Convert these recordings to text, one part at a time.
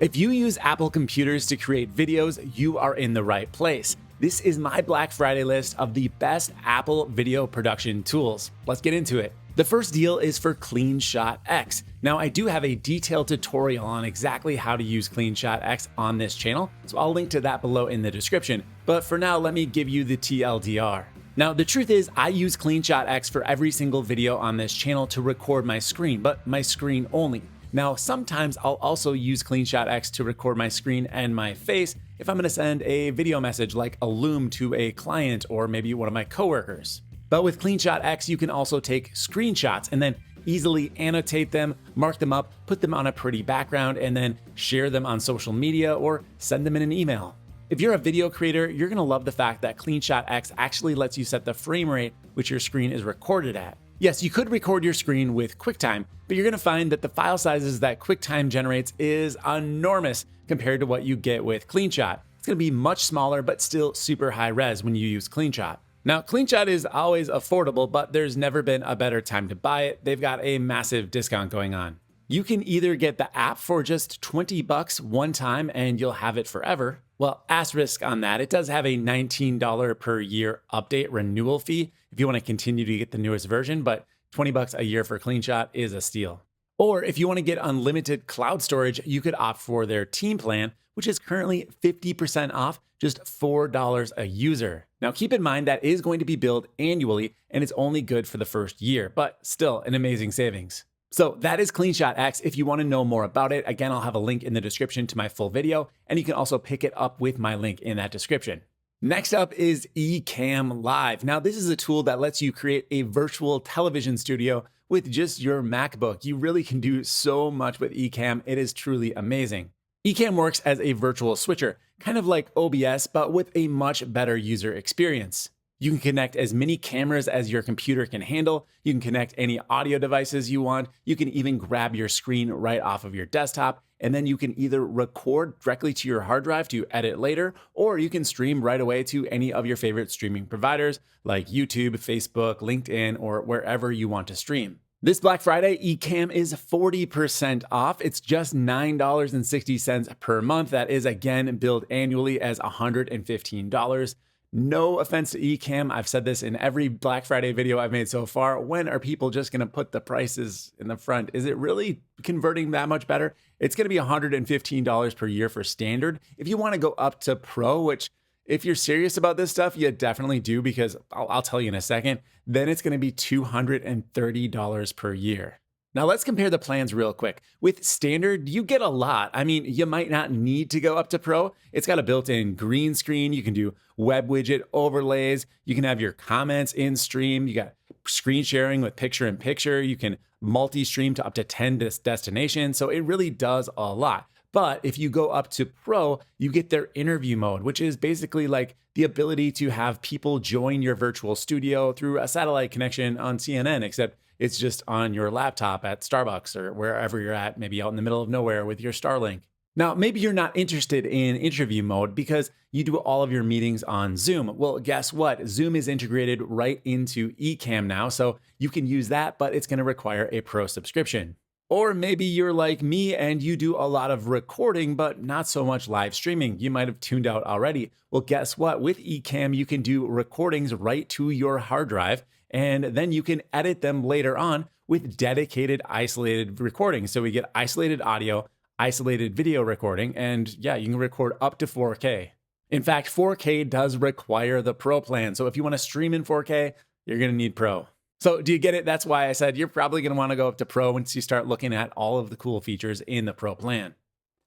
If you use Apple computers to create videos, you are in the right place. This is my Black Friday list of the best Apple video production tools. Let's get into it. The first deal is for Cleanshot X. Now, I do have a detailed tutorial on exactly how to use Cleanshot X on this channel, so I'll link to that below in the description. But for now, let me give you the TLDR. Now, the truth is, I use Cleanshot X for every single video on this channel to record my screen, but my screen only. Now, sometimes I'll also use Cleanshot X to record my screen and my face if I'm gonna send a video message like a Loom to a client or maybe one of my coworkers. But with Cleanshot X, you can also take screenshots and then easily annotate them, mark them up, put them on a pretty background, and then share them on social media or send them in an email. If you're a video creator, you're gonna love the fact that Cleanshot X actually lets you set the frame rate which your screen is recorded at. Yes, you could record your screen with QuickTime, but you're gonna find that the file sizes that QuickTime generates is enormous compared to what you get with Cleanshot. It's gonna be much smaller, but still super high res when you use Cleanshot. Now, Cleanshot is always affordable, but there's never been a better time to buy it. They've got a massive discount going on. You can either get the app for just $20 one time and you'll have it forever. Well, asterisk on that, it does have a $19 per year update renewal fee if you want to continue to get the newest version, but $20 a year for Cleanshot is a steal. Or if you want to get unlimited cloud storage, you could opt for their team plan, which is currently 50% off, just $4 a user. Now keep in mind that is going to be billed annually and it's only good for the first year, but still an amazing savings. So that is Cleanshot X. If you want to know more about it, again, I'll have a link in the description to my full video, and you can also pick it up with my link in that description. Next up is Ecamm Live. Now, this is a tool that lets you create a virtual television studio with just your MacBook. You really can do so much with Ecamm. It is truly amazing. Ecamm works as a virtual switcher, kind of like OBS, but with a much better user experience. You can connect as many cameras as your computer can handle. You can connect any audio devices you want. You can even grab your screen right off of your desktop. And then you can either record directly to your hard drive to edit later, or you can stream right away to any of your favorite streaming providers like YouTube, Facebook, LinkedIn, or wherever you want to stream. This Black Friday, Ecamm is 40% off. It's just $9.60 per month. That is, again, billed annually as $115. No offense to Ecamm, I've said this in every Black Friday video I've made so far. When are people just gonna put the prices in the front? Is it really converting that much better? It's gonna be $115 per year for standard. If you wanna go up to Pro, which if you're serious about this stuff, you definitely do, because I'll tell you in a second, then it's gonna be $230 per year. Now let's compare the plans real quick. With standard, you get a lot. I mean, you might not need to go up to Pro. It's got a built-in green screen. You can do web widget overlays. You can have your comments in stream. You got screen sharing with picture-in-picture. You can multi-stream to up to 10 destinations. So it really does a lot. But if you go up to Pro, you get their interview mode, which is basically like the ability to have people join your virtual studio through a satellite connection on CNN, except it's just on your laptop at Starbucks or wherever you're at, maybe out in the middle of nowhere with your Starlink. Now, maybe you're not interested in interview mode because you do all of your meetings on Zoom. Well, guess what? Zoom is integrated right into Ecamm now, so you can use that, but it's going to require a Pro subscription. Or maybe you're like me and you do a lot of recording, but not so much live streaming. You might have tuned out already. Well, guess what? With Ecamm, you can do recordings right to your hard drive, and then you can edit them later on with dedicated isolated recordings. So we get isolated audio, isolated video recording, and yeah, you can record up to 4K. In fact, 4K does require the Pro plan. So if you want to stream in 4K, you're going to need Pro. So do you get it? That's why I said you're probably going to want to go up to Pro once you start looking at all of the cool features in the Pro plan.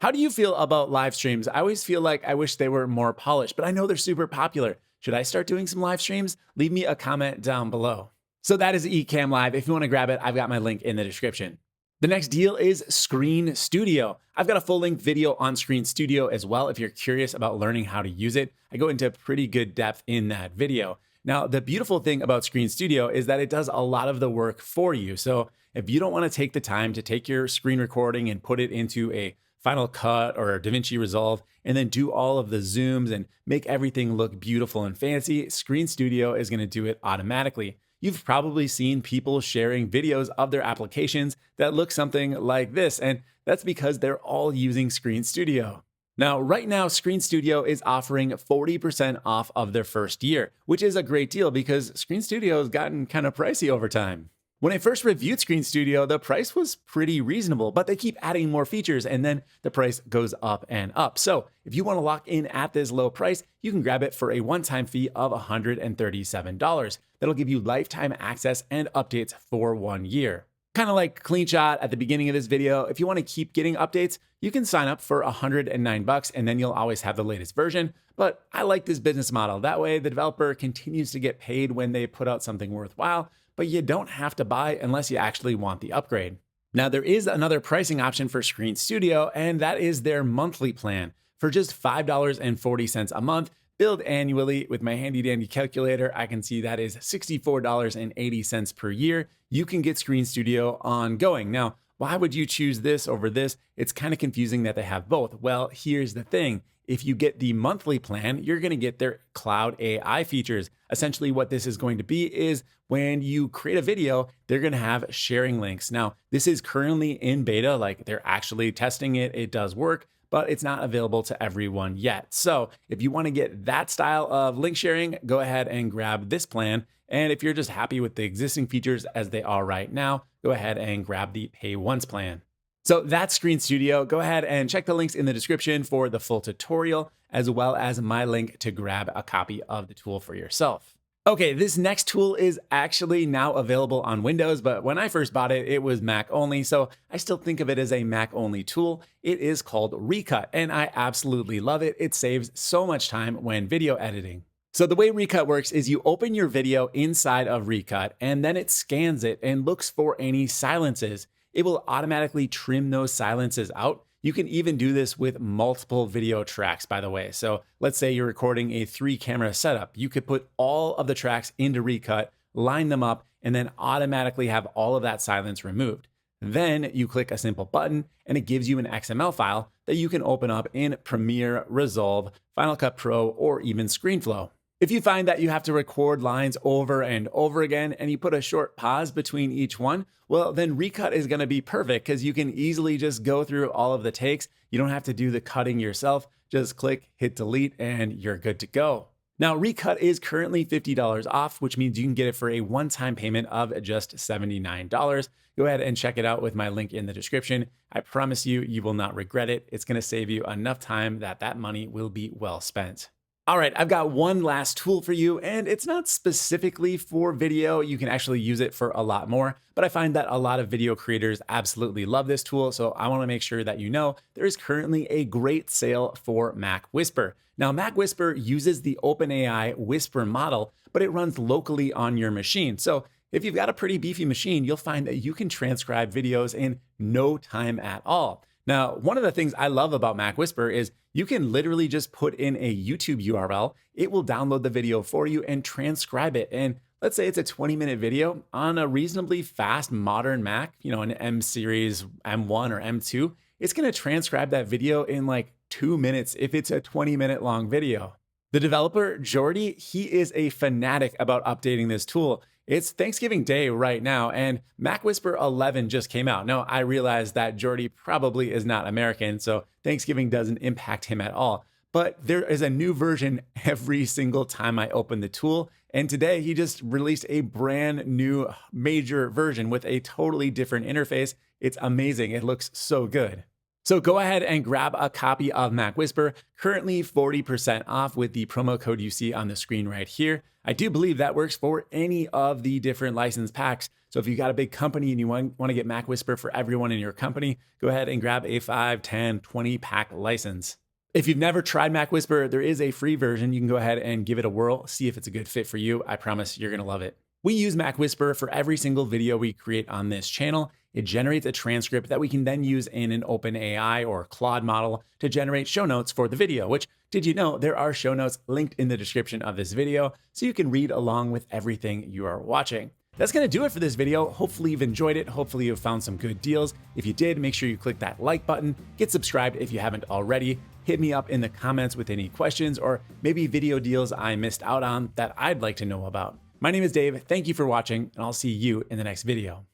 How do you feel about live streams? I always feel like I wish they were more polished, but I know they're super popular. Should I start doing some live streams? Leave me a comment down below. So that is Ecamm Live. If you want to grab it, I've got my link in the description. The next deal is Screen Studio. I've got a full length video on Screen Studio as well. If you're curious about learning how to use it, I go into pretty good depth in that video. Now, the beautiful thing about Screen Studio is that it does a lot of the work for you. So if you don't want to take the time to take your screen recording and put it into a Final Cut or DaVinci Resolve and then do all of the zooms and make everything look beautiful and fancy, Screen Studio is going to do it automatically. you've probably seen people sharing videos of their applications that look something like this, and that's because they're all using Screen Studio. Now, right now, Screen Studio is offering 40% off of their first year, which is a great deal because Screen Studio has gotten kind of pricey over time. When I first reviewed Screen Studio, the price was pretty reasonable, but they keep adding more features and then the price goes up and up. So if you want to lock in at this low price, you can grab it for a one-time fee of $137. That'll give you lifetime access and updates for 1 year. Kind of like Cleanshot at the beginning of this video, if you want to keep getting updates, you can sign up for $109 and then you'll always have the latest version. But I like this business model. That way the developer continues to get paid when they put out something worthwhile, but you don't have to buy unless you actually want the upgrade. Now, there is another pricing option for Screen Studio, and that is their monthly plan. For just $5.40 a month, billed annually with my handy dandy calculator, I can see that is $64.80 per year. You can get Screen Studio ongoing. Now, why would you choose this over this? It's kind of confusing that they have both. Well, here's the thing. If you get the monthly plan, you're going to get their cloud AI features. Essentially, what this is going to be is when you create a video, they're going to have sharing links. Now, this is currently in beta, like they're actually testing it. It does work, but it's not available to everyone yet. So if you want to get that style of link sharing, go ahead and grab this plan. And if you're just happy with the existing features as they are right now, go ahead and grab the Pay Once plan. So that's Screen Studio. Go ahead and check the links in the description for the full tutorial, as well as my link to grab a copy of the tool for yourself. Okay, this next tool is actually now available on Windows, but when I first bought it, it was Mac only, so I still think of it as a Mac only tool. It is called Recut, and I absolutely love it. It saves so much time when video editing. So the way Recut works is you open your video inside of Recut, and then it scans it and looks for any silences. It will automatically trim those silences out. You can even do this with multiple video tracks, by the way. So let's say you're recording a 3-camera setup. You could put all of the tracks into Recut, line them up, and then automatically have all of that silence removed. Then you click a simple button and it gives you an XML file that you can open up in Premiere, Resolve, Final Cut Pro, or even ScreenFlow. If you find that you have to record lines over and over again and you put a short pause between each one, well, then Recut is going to be perfect because you can easily just go through all of the takes. You don't have to do the cutting yourself. Just click, hit delete, and you're good to go. Now, Recut is currently $50 off, which means you can get it for a one-time payment of just $79. Go ahead and check it out with my link in the description. I promise you, you will not regret it. It's going to save you enough time that money will be well spent. All right, I've got one last tool for you, and it's not specifically for video. You can actually use it for a lot more, but I find that a lot of video creators absolutely love this tool, so I want to make sure that you know there is currently a great sale for MacWhisper. Now, MacWhisper uses the OpenAI Whisper model, but it runs locally on your machine. So if you've got a pretty beefy machine, you'll find that you can transcribe videos in no time at all. Now, one of the things I love about MacWhisper is you can literally just put in a YouTube URL. It will download the video for you and transcribe it. And let's say it's a 20-minute video on a reasonably fast modern Mac, an M series, M1 or M2. It's going to transcribe that video in like 2 minutes if it's a 20-minute long video. The developer, Jordy, he is a fanatic about updating this tool. It's Thanksgiving Day right now, and MacWhisper 11 just came out. Now, I realize that Jordy probably is not American, so Thanksgiving doesn't impact him at all. But there is a new version every single time I open the tool, and today he just released a brand new major version with a totally different interface. It's amazing. It looks so good. So go ahead and grab a copy of MacWhisper, currently 40% off with the promo code you see on the screen right here. I do believe that works for any of the different license packs. So if you've got a big company and you want to get MacWhisper for everyone in your company, go ahead and grab a 5, 10, 20 pack license. If you've never tried MacWhisper, there is a free version. You can go ahead and give it a whirl, see if it's a good fit for you. I promise you're going to love it. We use MacWhisper for every single video we create on this channel. It generates a transcript that we can then use in an OpenAI or Claude model to generate show notes for the video, which, did you know, there are show notes linked in the description of this video so you can read along with everything you are watching. That's going to do it for this video. Hopefully you've enjoyed it. Hopefully you've found some good deals. If you did, make sure you click that like button, get subscribed if you haven't already, hit me up in the comments with any questions or maybe video deals I missed out on that I'd like to know about. My name is Dave. Thank you for watching, and I'll see you in the next video.